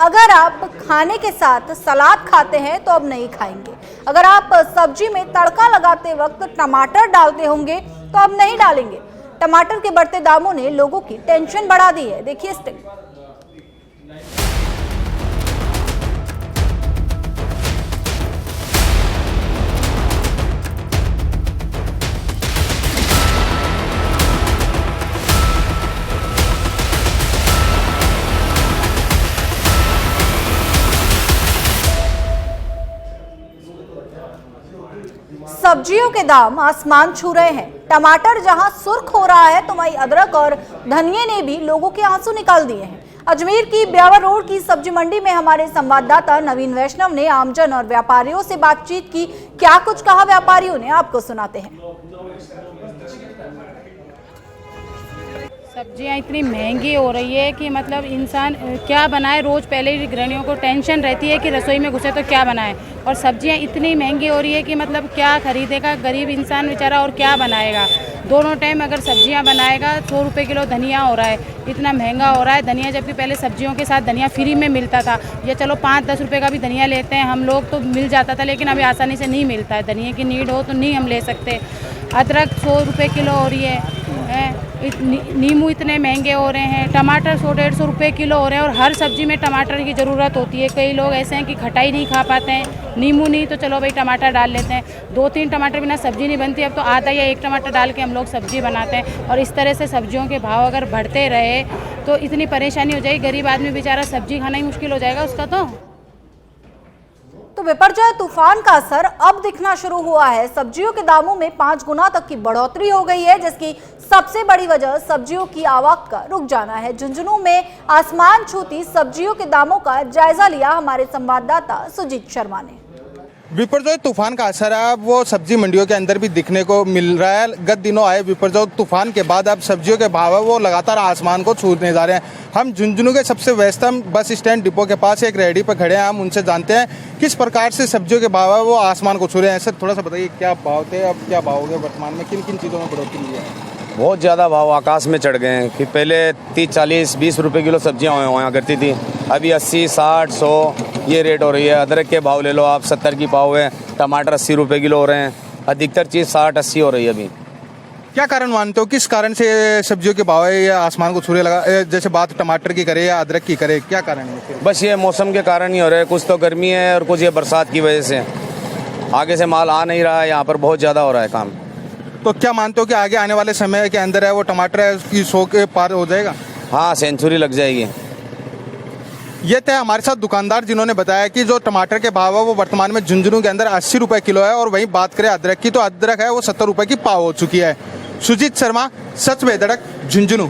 अगर आप खाने के साथ सलाद खाते हैं तो अब नहीं खाएंगे। अगर आप सब्जी में तड़का लगाते वक्त टमाटर डालते होंगे तो अब नहीं डालेंगे। टमाटर के बढ़ते दामों ने लोगों की टेंशन बढ़ा दी है। देखिए स्टिंग। सब्जियों के दाम आसमान छू रहे हैं। टमाटर जहां सुर्ख हो रहा है तो वहीं अदरक और धनिये ने भी लोगों के आंसू निकाल दिए हैं। अजमेर की ब्यावर रोड की सब्जी मंडी में हमारे संवाददाता नवीन वैष्णव ने आमजन और व्यापारियों से बातचीत की। क्या कुछ कहा व्यापारियों ने, आपको सुनाते हैं। सब्जियां इतनी महंगी हो रही है कि मतलब इंसान क्या बनाए। रोज़ पहले ही गृहिणियों को टेंशन रहती है कि रसोई में घुसे तो क्या बनाए, और सब्जियां इतनी महंगी हो रही है कि मतलब क्या खरीदेगा गरीब इंसान बेचारा और क्या बनाएगा। दोनों टाइम अगर सब्जियां बनाएगा 100 रुपये किलो धनिया हो रहा है, इतना महंगा हो रहा है धनिया। जबकि पहले सब्जियों के साथ धनिया फ्री में मिलता था, या चलो 5-10 रुपये का भी धनिया लेते हैं हम लोग तो मिल जाता था, लेकिन अभी आसानी से नहीं मिलता है। धनिया की नीड हो तो नहीं हम ले सकते। अदरक 100 रुपये किलो हो रही है, नींबू इतने महंगे हो रहे हैं, टमाटर 100-150 रुपये किलो हो रहे हैं, और हर सब्जी में टमाटर की ज़रूरत होती है। कई लोग ऐसे हैं कि खटाई नहीं खा पाते हैं, नींबू नहीं तो चलो भाई टमाटर डाल लेते हैं। 2-3 टमाटर बिना सब्जी नहीं बनती, अब तो आधा या 1 टमाटर डाल के हम लोग सब्जी बनाते हैं। और इस तरह से सब्जियों के भाव अगर बढ़ते रहे तो इतनी परेशानी हो जाएगी, गरीब आदमी बेचारा सब्जी खाना ही मुश्किल हो जाएगा उसका। तो बिपरजॉय तूफान का असर अब दिखना शुरू हुआ है। सब्जियों के दामों में 5 गुना तक की बढ़ोतरी हो गई है, जिसकी सबसे बड़ी वजह सब्जियों की आवक का रुक जाना है। झुंझुनू में आसमान छूती सब्जियों के दामों का जायजा लिया हमारे संवाददाता सुजीत शर्मा ने। बिपरजॉय तूफान का असर है वो सब्जी मंडियों के अंदर भी दिखने को मिल रहा है। गत दिनों आए बिपरजॉय तूफान के बाद अब सब्जियों के भाव है वो लगातार आसमान को छूने जा रहे हैं। हम झुंझुनू के सबसे व्यस्तम बस स्टैंड डिपो के पास एक रेहड़ी पर खड़े हैं। हम उनसे जानते हैं किस प्रकार से सब्जियों के भाव है वो आसमान को छू रहे हैं। सर थोड़ा सा बताइए क्या भाव थे, अब क्या भाव हो गए वर्तमान में, किन किन चीज़ों में बढ़ोतरी हुई है? बहुत ज़्यादा भाव आकाश में चढ़ गए हैं कि पहले 30-40-20 रुपए किलो सब्जियां हुआ करती थी, अभी 80-60-100 ये रेट हो रही है। अदरक के भाव ले लो आप, 70 की पाव है। टमाटर 80 रुपए किलो हो रहे हैं। अधिकतर चीज़ 60-80 हो रही है अभी। क्या कारण मानते हो, किस कारण से सब्जियों के भाव है या आसमान को छूने लगा? जैसे बात टमाटर की करे या अदरक की करे, क्या कारण है? बस ये मौसम के कारण ही हो रहा है। कुछ तो गर्मी है और कुछ ये बरसात की वजह से आगे से माल आ नहीं रहा है। यहाँ पर बहुत ज़्यादा हो रहा है काम। तो क्या मानते हो कि आगे आने वाले समय के अंदर है वो टमाटर है उसकी 100 के पार हो जाएगा? हाँ, सेंचुरी लग जाएगी। ये थे हमारे साथ दुकानदार जिन्होंने बताया कि जो टमाटर के भाव है वो वर्तमान में झुंझुनू के अंदर 80 रुपए किलो है, और वहीं बात करें अदरक की तो अदरक है वो 70 रुपए की पाव हो चुकी है। सुजीत शर्मा, सच बेधड़क, झुंझुनू।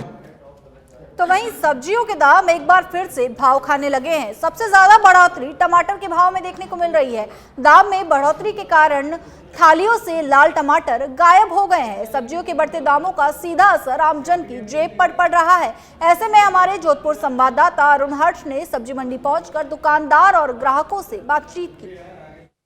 तो वहीं सब्जियों के दाम एक बार फिर से भाव खाने लगे हैं। सबसे ज्यादा बढ़ोतरी टमाटर के भाव में देखने को मिल रही है। दाम में बढ़ोतरी के कारण थालियों से लाल टमाटर गायब हो गए हैं। सब्जियों के बढ़ते दामों का सीधा असर आमजन की जेब पर पड़ रहा है। ऐसे में हमारे जोधपुर संवाददाता अरुण हर्ष ने सब्जी मंडी पहुंचकर दुकानदार और ग्राहकों से बातचीत की।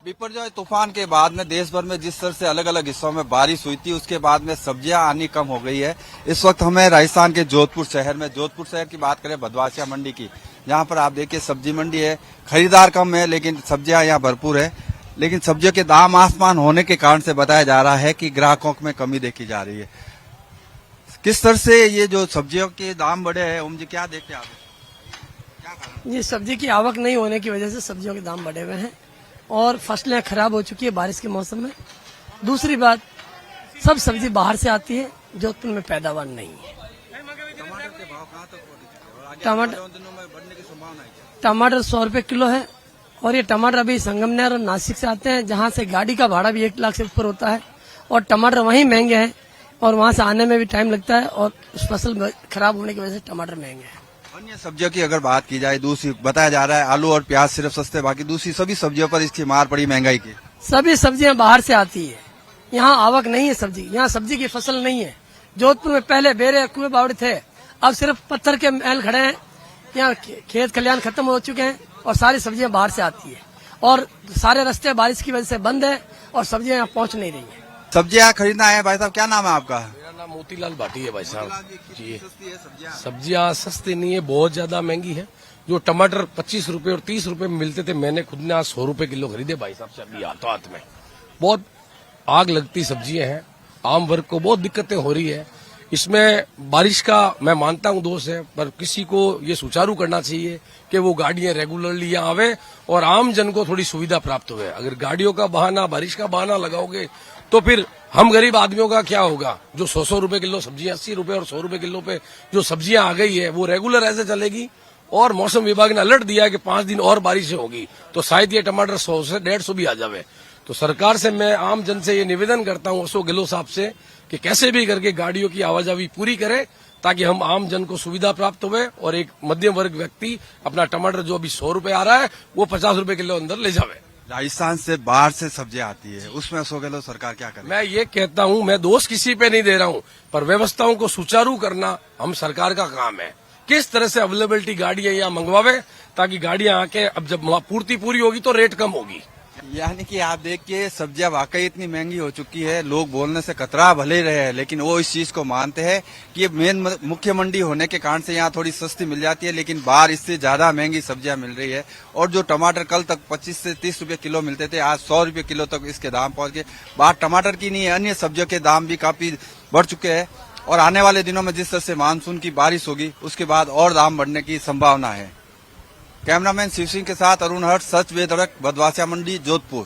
बिपरजॉय तूफान के बाद में देश भर में जिस तरह से अलग अलग हिस्सों में बारिश हुई थी, उसके बाद में सब्जियां आनी कम हो गई है। इस वक्त हमें राजस्थान के जोधपुर शहर की बात करें, भदवासिया मंडी की, जहां पर आप देखिए सब्जी मंडी है। खरीदार कम है लेकिन सब्जियां यहाँ भरपूर है। लेकिन सब्जियों के दाम आसमान होने के कारण से बताया जा रहा है कि ग्राहकों में कमी देखी जा रही है। किस तरह से ये जो सब्जियों के दाम बढ़े हैं, ओम जी क्या देखते हैं आप? ये सब्जी की आवक नहीं होने की वजह से सब्जियों के दाम बढ़े हुए हैं और फसलें खराब हो चुकी है बारिश के मौसम में। दूसरी बात, सब सब्जी बाहर से आती है, जोधपुर में पैदावार नहीं है। टमाटर के भाव कहाँ तक पहुंचे? टमाटर 100 रुपए किलो है, और ये टमाटर अभी संगमनेर और नासिक से आते हैं, जहाँ से गाड़ी का भाड़ा भी 1 लाख से ऊपर होता है, और टमाटर वहीं महंगे हैं और वहाँ से आने में भी टाइम लगता है, और फसल खराब होने की वजह से टमाटर महंगे हैं। अन्य सब्जियों की अगर बात की जाए, दूसरी बताया जा रहा है आलू और प्याज सिर्फ सस्ते, बाकी दूसरी सभी सब्जियों पर इसकी मार पड़ी महंगाई की। सभी सब्जियां बाहर से आती है, यहाँ आवक नहीं है सब्जी, यहाँ सब्जी की फसल नहीं है। जोधपुर में पहले बेरे कुएं बावड़े थे, अब सिर्फ पत्थर के महल खड़े हैं। यहाँ खेत खलियान खत्म हो चुके हैं और सारी सब्जियां बाहर से आती है, और सारे रास्ते बारिश की वजह से बंद है और सब्जियां यहाँ पहुँच नहीं रही है। सब्जियां खरीदना है भाई साहब, क्या नाम है आपका? मेरा नाम मोतीलाल भाटी है भाई साहब जी। सब्जियां सस्ती नहीं है, बहुत ज्यादा महंगी है। जो टमाटर 25 रुपए और 30 रुपए में मिलते थे, मैंने खुद ने आज 100 रुपए किलो खरीदे भाई साहब से अभी हाथों हाथ में। बहुत आग लगती सब्जियां हैं, आम वर्ग को बहुत दिक्कतें हो रही है। इसमें बारिश का मैं मानता हूं दोष है, पर किसी को ये सुचारू करना चाहिए कि वो गाड़ियां रेगुलरली यहाँ आवे और आम जन को थोड़ी सुविधा प्राप्त हुए। अगर गाड़ियों का बहाना, बारिश का बहाना लगाओगे तो फिर हम गरीब आदमियों का क्या होगा? जो 100 रुपए किलो सब्जियां, 80 रुपए और 100 रुपए किलो पे जो सब्जियां आ गई है वो रेगुलर ऐसे चलेगी। और मौसम विभाग ने अलर्ट दिया है कि 5 दिन और बारिश होगी तो शायद ये टमाटर 100 से 150 भी आ जावे। तो सरकार से मैं आम जन से ये निवेदन करता हूं, अशोक गहलोत साहब से, कि कैसे भी करके गाड़ियों की आवाजाही पूरी करे ताकि हम आम जन को सुविधा प्राप्त हुए और एक मध्यम वर्ग व्यक्ति अपना टमाटर जो अभी 100 रुपए आ रहा है वो 50 रुपए किलो अंदर ले जावे। राजस्थान से बाहर से सब्जियां आती है, उसमें अशोक गहलोत सरकार क्या करे? मैं ये कहता हूं, मैं दोष किसी पे नहीं दे रहा हूं, पर व्यवस्थाओं को सुचारू करना हम सरकार का काम है। किस तरह से अवेलेबिलिटी गाड़ियां यहाँ मंगवावे ताकि गाड़ियां आके, अब जब पूर्ति पूरी होगी तो रेट कम होगी। यानी कि आप देखिए सब्जियां वाकई इतनी महंगी हो चुकी है, लोग बोलने से कतरा भले ही रहे हैं, लेकिन वो इस चीज को मानते हैं कि ये मेन मुख्य मंडी होने के कारण से यहाँ थोड़ी सस्ती मिल जाती है, लेकिन बाहर इससे ज्यादा महंगी सब्जियां मिल रही है। और जो टमाटर कल तक 25 से 30 रुपए किलो मिलते थे, आज 100 रुपए किलो तक इसके दाम पहुंच गए। बाहर टमाटर की नहीं, अन्य सब्जियों के दाम भी काफी बढ़ चुके हैं और आने वाले दिनों में जिस तरह से मानसून की बारिश होगी उसके बाद और दाम बढ़ने की संभावना है। कैमरामैन शिव सिंह के साथ अरुण हर्ष, सच वेद, भदवासिया मंडी, जोधपुर।